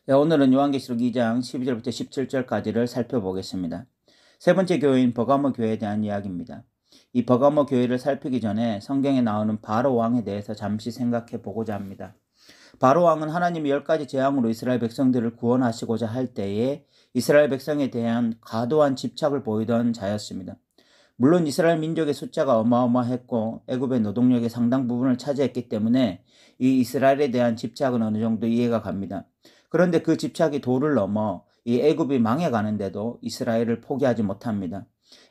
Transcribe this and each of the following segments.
오늘은 요한계시록 2장 12절부터 17절까지를 살펴보겠습니다. 세 번째 교회인 버가모 교회에 대한 이야기입니다. 이 버가모 교회를 살피기 전에 성경에 나오는 바로 왕에 대해서 잠시 생각해 보고자 합니다. 바로 왕은 하나님이 10가지 재앙으로 이스라엘 백성들을 구원하시고자 할 때에 이스라엘 백성에 대한 과도한 집착을 보이던 자였습니다. 물론 이스라엘 민족의 숫자가 어마어마했고 애굽의 노동력의 상당 부분을 차지했기 때문에 이 이스라엘에 대한 집착은 어느 정도 이해가 갑니다. 그런데 그 집착이 도를 넘어 이 애굽이 망해가는데도 이스라엘을 포기하지 못합니다.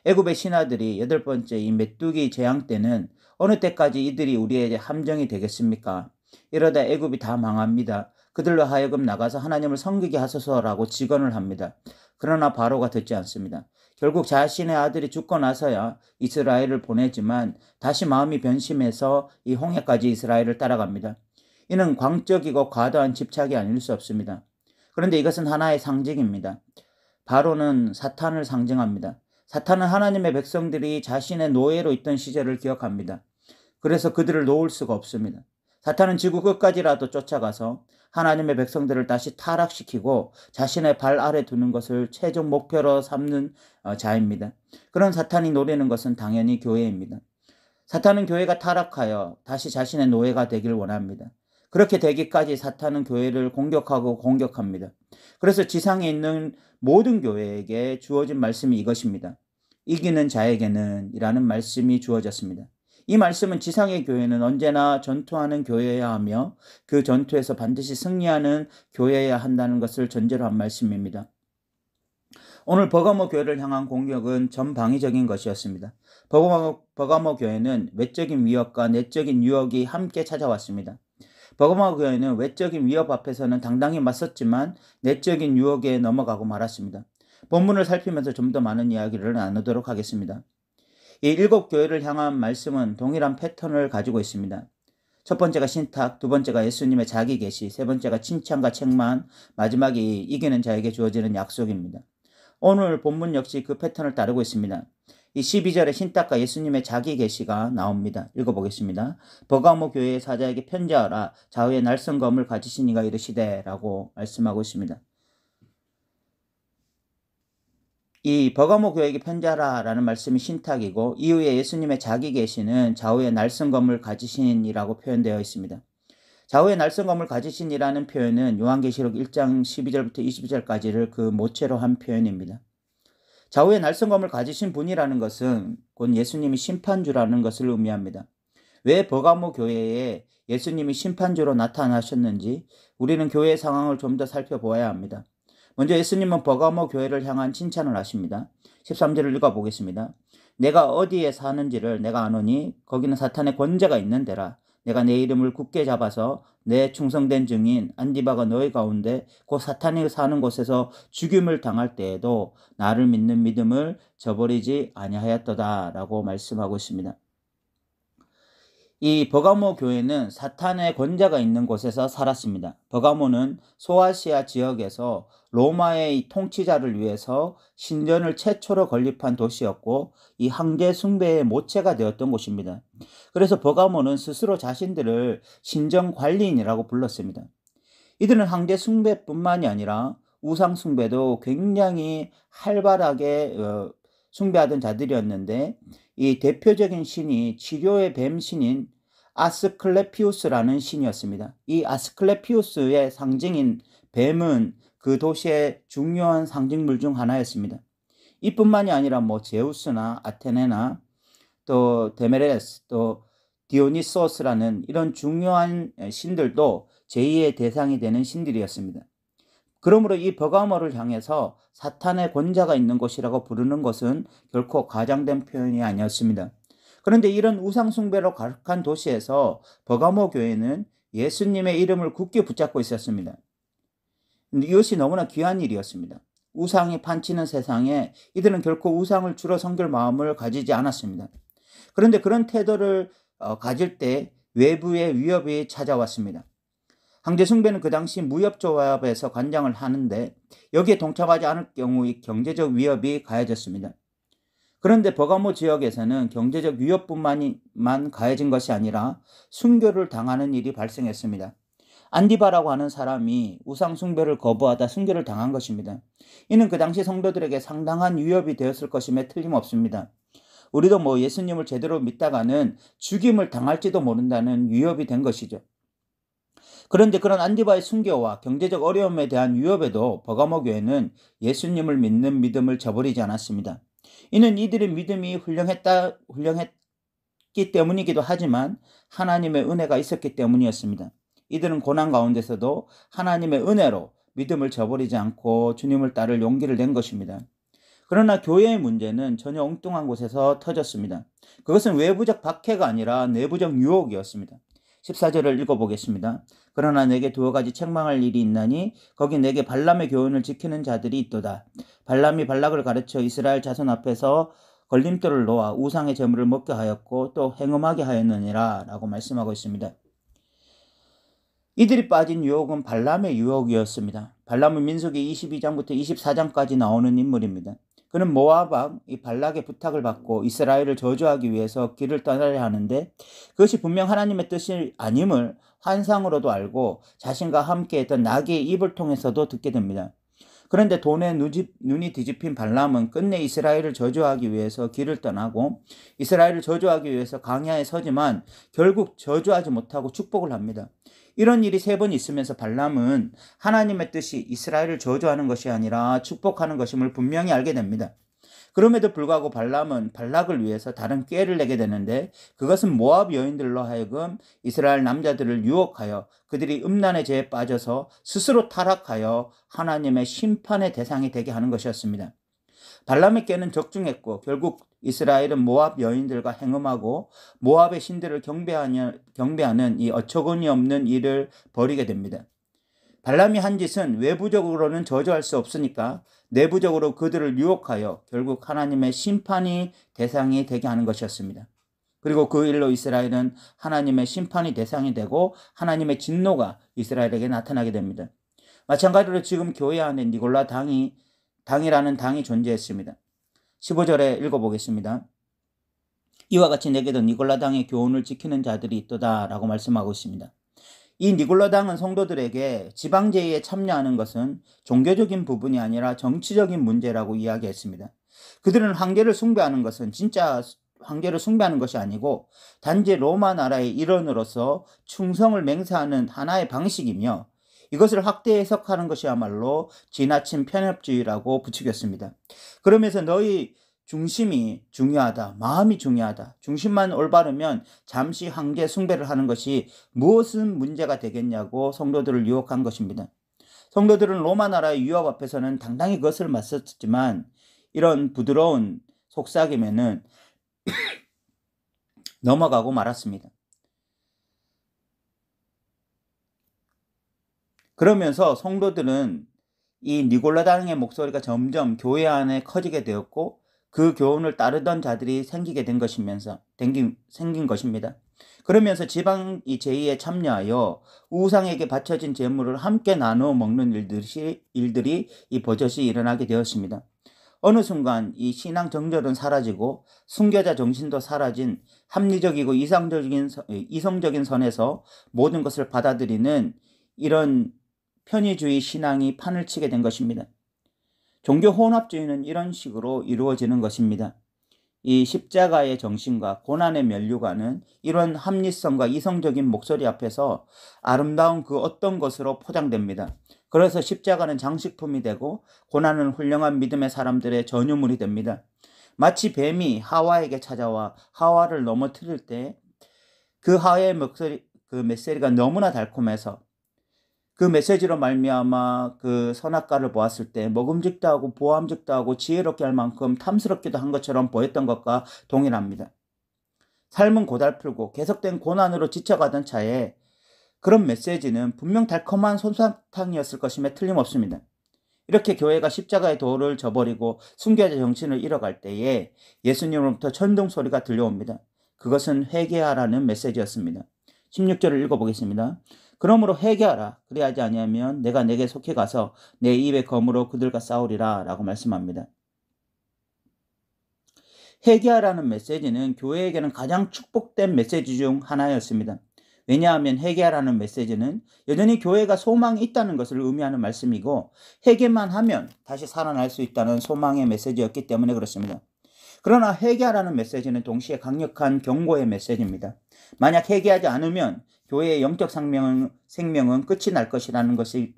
애굽의 신하들이 8번째 이 메뚜기 재앙 때는 어느 때까지 이들이 우리의 함정이 되겠습니까? 이러다 애굽이 다 망합니다. 그들로 하여금 나가서 하나님을 섬기게 하소서라고 직언을 합니다. 그러나 바로가 듣지 않습니다. 결국 자신의 아들이 죽고 나서야 이스라엘을 보내지만 다시 마음이 변심해서 이 홍해까지 이스라엘을 따라갑니다. 이는 광적이고 과도한 집착이 아닐 수 없습니다. 그런데 이것은 하나의 상징입니다. 바로는 사탄을 상징합니다. 사탄은 하나님의 백성들이 자신의 노예로 있던 시절을 기억합니다. 그래서 그들을 놓을 수가 없습니다. 사탄은 지구 끝까지라도 쫓아가서 하나님의 백성들을 다시 타락시키고 자신의 발 아래 두는 것을 최종 목표로 삼는 자입니다. 그런 사탄이 노리는 것은 당연히 교회입니다. 사탄은 교회가 타락하여 다시 자신의 노예가 되길 원합니다. 그렇게 되기까지 사탄은 교회를 공격합니다. 그래서 지상에 있는 모든 교회에게 주어진 말씀이 이것입니다. 이기는 자에게는 이라는 말씀이 주어졌습니다. 이 말씀은 지상의 교회는 언제나 전투하는 교회여야 하며 그 전투에서 반드시 승리하는 교회여야 한다는 것을 전제로 한 말씀입니다. 오늘 버가모 교회를 향한 공격은 전방위적인 것이었습니다. 버가모 교회는 외적인 위협과 내적인 유혹이 함께 찾아왔습니다. 버가모 교회는 외적인 위협 앞에서는 당당히 맞섰지만 내적인 유혹에 넘어가고 말았습니다. 본문을 살피면서 좀 더 많은 이야기를 나누도록 하겠습니다. 이 7교회를 향한 말씀은 동일한 패턴을 가지고 있습니다. 첫 번째가 신탁, 두 번째가 예수님의 자기 계시, 세 번째가 칭찬과 책망, 마지막이 이기는 자에게 주어지는 약속입니다. 오늘 본문 역시 그 패턴을 따르고 있습니다. 이 12절에 신탁과 예수님의 자기 계시가 나옵니다. 읽어보겠습니다. 버가모 교회의 사자에게 편지하라. 좌우에 날선 검을 가지신 이가 이르시되 라고 말씀하고 있습니다. 이 버가모 교회에게 편지하라 라는 말씀이 신탁이고 이후에 예수님의 자기 계시는 좌우에 날선 검을 가지신 이라고 표현되어 있습니다. 좌우에 날선 검을 가지신 이라는 표현은 요한계시록 1장 12절부터 22절까지를 그 모체로 한 표현입니다. 좌우에 날선 검을 가지신 분이라는 것은 곧 예수님이 심판주라는 것을 의미합니다. 왜 버가모 교회에 예수님이 심판주로 나타나셨는지 우리는 교회의 상황을 좀 더 살펴보아야 합니다. 먼저 예수님은 버가모 교회를 향한 칭찬을 하십니다. 13절을 읽어보겠습니다. 내가 어디에 사는지를 내가 아노니 거기는 사탄의 권세가 있는 데라. 내가 내 이름을 굳게 잡아서 내 충성된 증인 안디바가 너희 가운데 곧 사탄이 사는 곳에서 죽임을 당할 때에도 나를 믿는 믿음을 저버리지 아니하였도다 라고 말씀하고 있습니다. 이 버가모 교회는 사탄의 권세가 있는 곳에서 살았습니다. 버가모는 소아시아 지역에서 로마의 통치자를 위해서 신전을 최초로 건립한 도시였고 이 황제 숭배의 모체가 되었던 곳입니다. 그래서 버가모는 스스로 자신들을 신전 관리인이라고 불렀습니다. 이들은 황제 숭배뿐만이 아니라 우상 숭배도 굉장히 활발하게 숭배하던 자들이었는데 이 대표적인 신이 치료의 뱀 신인 아스클레피우스라는 신이었습니다. 이 아스클레피우스의 상징인 뱀은 그 도시의 중요한 상징물 중 하나였습니다. 이뿐만이 아니라 제우스나 아테네나 또 데메레스 또 디오니소스라는 이런 중요한 신들도 제의의 대상이 되는 신들이었습니다. 그러므로 이 버가모를 향해서 사탄의 권자가 있는 곳이라고 부르는 것은 결코 과장된 표현이 아니었습니다. 그런데 이런 우상숭배로 가득한 도시에서 버가모 교회는 예수님의 이름을 굳게 붙잡고 있었습니다. 이것이 너무나 귀한 일이었습니다. 우상이 판치는 세상에 이들은 결코 우상을 주로 섬길 마음을 가지지 않았습니다. 그런데 그런 태도를 가질 때 외부의 위협이 찾아왔습니다. 황제 숭배는 그 당시 무협조합에서 관장을 하는데 여기에 동참하지 않을 경우 이 경제적 위협이 가해졌습니다. 그런데 버가모 지역에서는 경제적 위협뿐만 가해진 것이 아니라 순교를 당하는 일이 발생했습니다. 안디바라고 하는 사람이 우상 숭배를 거부하다 순교를 당한 것입니다. 이는 그 당시 성도들에게 상당한 위협이 되었을 것임에 틀림없습니다. 우리도 예수님을 제대로 믿다가는 죽임을 당할지도 모른다는 위협이 된 것이죠. 그런데 그런 안디바의 순교와 경제적 어려움에 대한 위협에도 버가모 교회는 예수님을 믿는 믿음을 저버리지 않았습니다. 이는 이들의 믿음이 훌륭했기 때문이기도 하지만 하나님의 은혜가 있었기 때문이었습니다. 이들은 고난 가운데서도 하나님의 은혜로 믿음을 저버리지 않고 주님을 따를 용기를 낸 것입니다. 그러나 교회의 문제는 전혀 엉뚱한 곳에서 터졌습니다. 그것은 외부적 박해가 아니라 내부적 유혹이었습니다. 14절을 읽어보겠습니다. 그러나 내게 두어 가지 책망할 일이 있나니 거기 내게 발람의 교훈을 지키는 자들이 있도다. 발람이 발락을 가르쳐 이스라엘 자손 앞에서 걸림돌을 놓아 우상의 제물을 먹게 하였고 또 행음하게 하였느니라 라고 말씀하고 있습니다. 이들이 빠진 유혹은 발람의 유혹이었습니다. 발람은 민수기 22장부터 24장까지 나오는 인물입니다. 그는 모압 왕 이 발락의 부탁을 받고 이스라엘을 저주하기 위해서 길을 떠나려 하는데 그것이 분명 하나님의 뜻이 아님을 환상으로도 알고 자신과 함께 했던 나귀의 입을 통해서도 듣게 됩니다. 그런데 돈에 눈이 뒤집힌 발람은 끝내 이스라엘을 저주하기 위해서 길을 떠나고 이스라엘을 저주하기 위해서 광야에 서지만 결국 저주하지 못하고 축복을 합니다. 이런 일이 3번 있으면서 발람은 하나님의 뜻이 이스라엘을 저주하는 것이 아니라 축복하는 것임을 분명히 알게 됩니다. 그럼에도 불구하고 발람은 발락을 위해서 다른 꾀를 내게 되는데 그것은 모압 여인들로 하여금 이스라엘 남자들을 유혹하여 그들이 음란의 죄에 빠져서 스스로 타락하여 하나님의 심판의 대상이 되게 하는 것이었습니다. 발람의 꾀는 적중했고 결국 이스라엘은 모압 여인들과 행음하고 모압의 신들을 경배하는 이 어처구니 없는 일을 벌이게 됩니다. 발람이 한 짓은 외부적으로는 저주할 수 없으니까 내부적으로 그들을 유혹하여 결국 하나님의 심판이 대상이 되게 하는 것이었습니다. 그리고 그 일로 이스라엘은 하나님의 심판이 대상이 되고 하나님의 진노가 이스라엘에게 나타나게 됩니다. 마찬가지로 지금 교회 안에 니골라 당이라는 당이 존재했습니다. 15절에 읽어보겠습니다. 이와 같이 내게도 니골라 당의 교훈을 지키는 자들이 있도다 라고 말씀하고 있습니다. 이 니골라 당은 성도들에게 지방제의에 참여하는 것은 종교적인 부분이 아니라 정치적인 문제라고 이야기했습니다. 그들은 황제를 숭배하는 것은 진짜 황제를 숭배하는 것이 아니고 단지 로마 나라의 일원으로서 충성을 맹세하는 하나의 방식이며 이것을 확대 해석하는 것이야말로 지나친 편협주의라고 부추겼습니다. 그러면서 너희 중심이 중요하다, 마음이 중요하다, 중심만 올바르면 잠시 황제 숭배를 하는 것이 무엇은 문제가 되겠냐고 성도들을 유혹한 것입니다. 성도들은 로마 나라의 위협 앞에서는 당당히 그것을 맞섰지만 이런 부드러운 속삭임에는 넘어가고 말았습니다. 그러면서 성도들은 이 니골라 당의 목소리가 점점 교회 안에 커지게 되었고 그 교훈을 따르던 자들이 생긴 것입니다. 그러면서 지방 제의에 참여하여 우상에게 바쳐진 제물을 함께 나누어 먹는 일들이 이 버젓이 일어나게 되었습니다. 어느 순간 이 신앙 정절은 사라지고 순교자 정신도 사라진 합리적이고 이성적인 선에서 모든 것을 받아들이는 이런 편의주의 신앙이 판을 치게 된 것입니다. 종교 혼합주의는 이런 식으로 이루어지는 것입니다. 이 십자가의 정신과 고난의 면류관은 이런 합리성과 이성적인 목소리 앞에서 아름다운 그 어떤 것으로 포장됩니다. 그래서 십자가는 장식품이 되고 고난은 훌륭한 믿음의 사람들의 전유물이 됩니다. 마치 뱀이 하와에게 찾아와 하와를 넘어뜨릴 때 그 하와의 메시지가 너무나 달콤해서 그 메시지로 말미암아 그 선악과를 보았을 때 먹음직도 하고 보암직도 하고 지혜롭게 할 만큼 탐스럽기도 한 것처럼 보였던 것과 동일합니다. 삶은 고달프고 계속된 고난으로 지쳐가던 차에 그런 메시지는 분명 달콤한 솜사탕이었을 것임에 틀림없습니다. 이렇게 교회가 십자가의 도를 저버리고 순교자 정신을 잃어갈 때에 예수님으로부터 천둥 소리가 들려옵니다. 그것은 회개하라는 메시지였습니다. 16절을 읽어보겠습니다. 그러므로 회개하라. 그리하지 아니하면 내가 내게 속히 가서 내 입의 검으로 그들과 싸우리라 라고 말씀합니다. 회개하라는 메시지는 교회에게는 가장 축복된 메시지 중 하나였습니다. 왜냐하면 회개하라는 메시지는 여전히 교회가 소망이 있다는 것을 의미하는 말씀이고, 회개만 하면 다시 살아날 수 있다는 소망의 메시지였기 때문에 그렇습니다. 그러나 회개하라는 메시지는 동시에 강력한 경고의 메시지입니다. 만약 회개하지 않으면 교회의 영적 생명은 끝이 날 것이라는 것을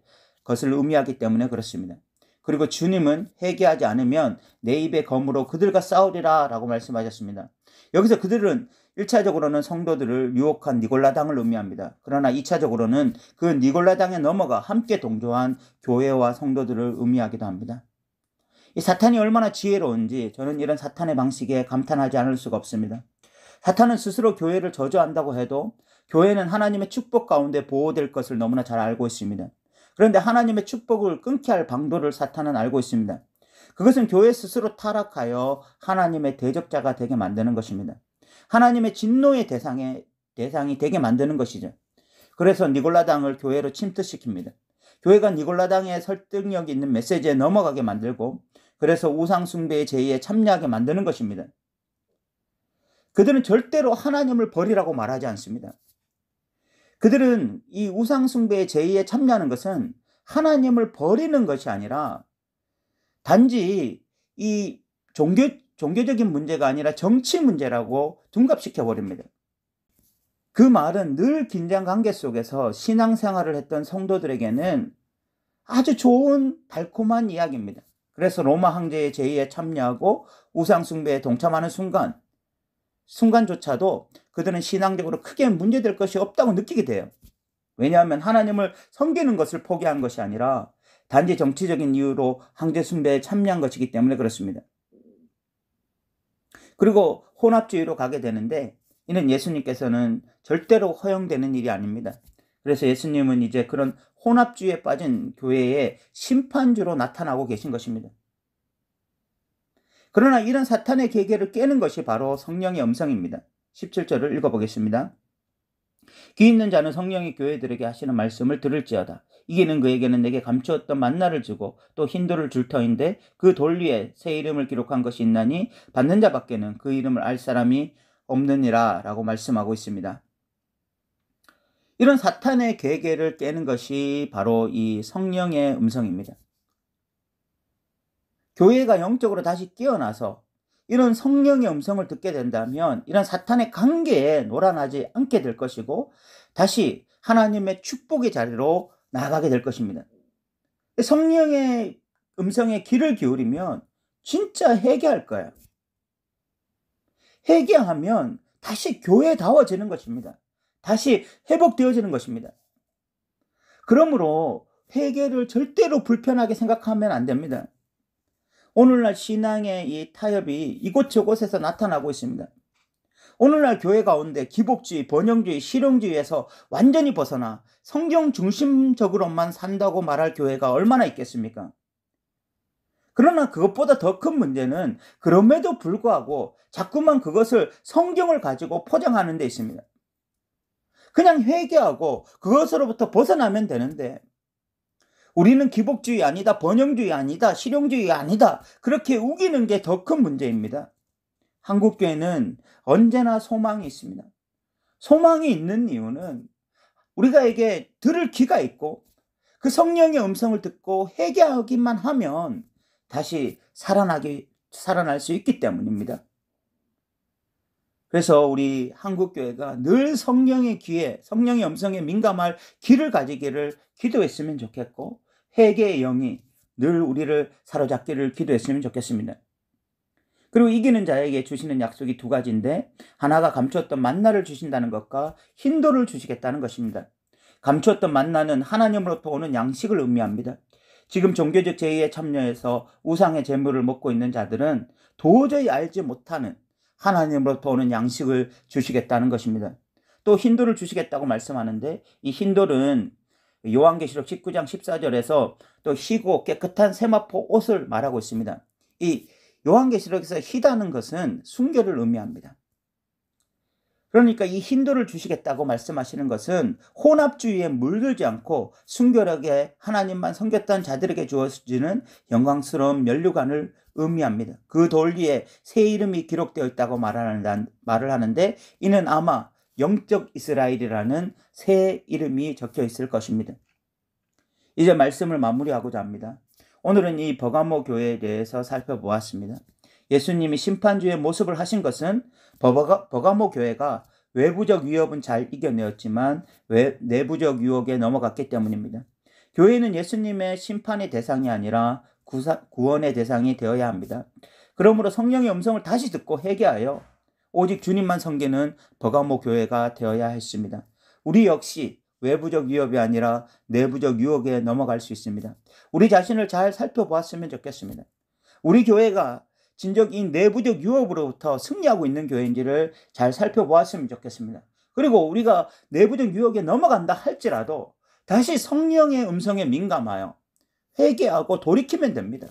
의미하기 때문에 그렇습니다. 그리고 주님은 회개하지 않으면 내 입의 검으로 그들과 싸우리라 라고 말씀하셨습니다. 여기서 그들은 1차적으로는 성도들을 유혹한 니골라당을 의미합니다. 그러나 2차적으로는 그 니골라당에 넘어가 함께 동조한 교회와 성도들을 의미하기도 합니다. 이 사탄이 얼마나 지혜로운지 저는 이런 사탄의 방식에 감탄하지 않을 수가 없습니다. 사탄은 스스로 교회를 저주한다고 해도 교회는 하나님의 축복 가운데 보호될 것을 너무나 잘 알고 있습니다. 그런데 하나님의 축복을 끊게 할 방도를 사탄은 알고 있습니다. 그것은 교회 스스로 타락하여 하나님의 대적자가 되게 만드는 것입니다. 하나님의 진노의 대상이 되게 만드는 것이죠. 그래서 니골라당을 교회로 침투시킵니다. 교회가 니골라당의 설득력 있는 메시지에 넘어가게 만들고, 그래서 우상숭배의 제의에 참여하게 만드는 것입니다. 그들은 절대로 하나님을 버리라고 말하지 않습니다. 그들은 이 우상숭배의 제의에 참여하는 것은 하나님을 버리는 것이 아니라 단지 이 종교적인 문제가 아니라 정치 문제라고 둔갑시켜 버립니다. 그 말은 늘 긴장 관계 속에서 신앙생활을 했던 성도들에게는 아주 좋은 달콤한 이야기입니다. 그래서 로마 황제의 제의에 참여하고 우상숭배에 동참하는 순간조차도 그들은 신앙적으로 크게 문제될 것이 없다고 느끼게 돼요. 왜냐하면 하나님을 섬기는 것을 포기한 것이 아니라 단지 정치적인 이유로 황제 숭배에 참여한 것이기 때문에 그렇습니다. 그리고 혼합주의로 가게 되는데, 이는 예수님께서는 절대로 허용되는 일이 아닙니다. 그래서 예수님은 이제 그런 혼합주의에 빠진 교회의 심판주로 나타나고 계신 것입니다. 그러나 이런 사탄의 계계를 깨는 것이 바로 성령의 음성입니다. 17절을 읽어보겠습니다. 귀 있는 자는 성령이 교회들에게 하시는 말씀을 들을지어다. 이기는 그에게는 내게 감추었던 만나를 주고 또 흰 돌을 줄 터인데 그 돌 위에 새 이름을 기록한 것이 있나니 받는 자밖에는 그 이름을 알 사람이 없느니라 라고 말씀하고 있습니다. 이런 사탄의 계계를 깨는 것이 바로 이 성령의 음성입니다. 교회가 영적으로 다시 깨어나서 이런 성령의 음성을 듣게 된다면 이런 사탄의 관계에 놀아나지 않게 될 것이고 다시 하나님의 축복의 자리로 나아가게 될 것입니다. 성령의 음성에 귀를 기울이면 진짜 회개할 거예요. 회개하면 다시 교회다워지는 것입니다. 다시 회복되어지는 것입니다. 그러므로 회개를 절대로 불편하게 생각하면 안 됩니다. 오늘날 신앙의 이 타협이 이곳저곳에서 나타나고 있습니다. 오늘날 교회 가운데 기복주의, 번영주의, 실용주의에서 완전히 벗어나 성경 중심적으로만 산다고 말할 교회가 얼마나 있겠습니까? 그러나 그것보다 더 큰 문제는 그럼에도 불구하고 자꾸만 그것을 성경을 가지고 포장하는 데 있습니다. 그냥 회개하고 그것으로부터 벗어나면 되는데 우리는 기복주의 아니다, 번영주의 아니다, 실용주의 아니다, 그렇게 우기는 게 더 큰 문제입니다. 한국교회는 언제나 소망이 있습니다. 소망이 있는 이유는 우리가에게 들을 귀가 있고 그 성령의 음성을 듣고 회개하기만 하면 다시 살아날 수 있기 때문입니다. 그래서 우리 한국교회가 늘 성령의 귀에, 성령의 음성에 민감할 귀를 가지기를 기도했으면 좋겠고 회개의 영이 늘 우리를 사로잡기를 기도했으면 좋겠습니다. 그리고 이기는 자에게 주시는 약속이 두 가지인데 하나가 감추었던 만나를 주신다는 것과 흰 돌을 주시겠다는 것입니다. 감추었던 만나는 하나님으로부터 오는 양식을 의미합니다. 지금 종교적 제의에 참여해서 우상의 제물을 먹고 있는 자들은 도저히 알지 못하는 하나님으로부터 오는 양식을 주시겠다는 것입니다. 또 흰돌을 주시겠다고 말씀하는데 이 흰돌은 요한계시록 19장 14절에서 또 희고 깨끗한 세마포 옷을 말하고 있습니다. 이 요한계시록에서 희다는 것은 순결을 의미합니다. 그러니까 이 흰돌을 주시겠다고 말씀하시는 것은 혼합주의에 물들지 않고 순결하게 하나님만 섬겼던 자들에게 주어지는 영광스러운 면류관을 의미합니다. 그 돌 위에 새 이름이 기록되어 있다고 말을 하는데 이는 아마 영적 이스라엘이라는 새 이름이 적혀 있을 것입니다. 이제 말씀을 마무리하고자 합니다. 오늘은 이 버가모 교회에 대해서 살펴보았습니다. 예수님이 심판주의 모습을 하신 것은 버가모 교회가 외부적 위협은 잘 이겨내었지만 내부적 유혹에 넘어갔기 때문입니다. 교회는 예수님의 심판의 대상이 아니라 구원의 대상이 되어야 합니다. 그러므로 성령의 음성을 다시 듣고 회개하여 오직 주님만 섬기는 버가모 교회가 되어야 했습니다. 우리 역시 외부적 위협이 아니라 내부적 유혹에 넘어갈 수 있습니다. 우리 자신을 잘 살펴보았으면 좋겠습니다. 우리 교회가 진정 이 내부적 유혹으로부터 승리하고 있는 교회인지를 잘 살펴보았으면 좋겠습니다. 그리고 우리가 내부적 유혹에 넘어간다 할지라도 다시 성령의 음성에 민감하여 회개하고 돌이키면 됩니다.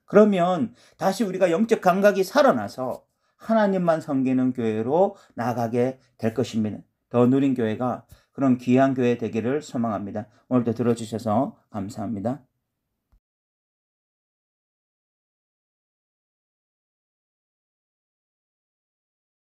그러면 다시 우리가 영적 감각이 살아나서 하나님만 섬기는 교회로 나아가게 될 것입니다. 더 누린 교회가 그런 귀한 교회 되기를 소망합니다. 오늘도 들어주셔서 감사합니다.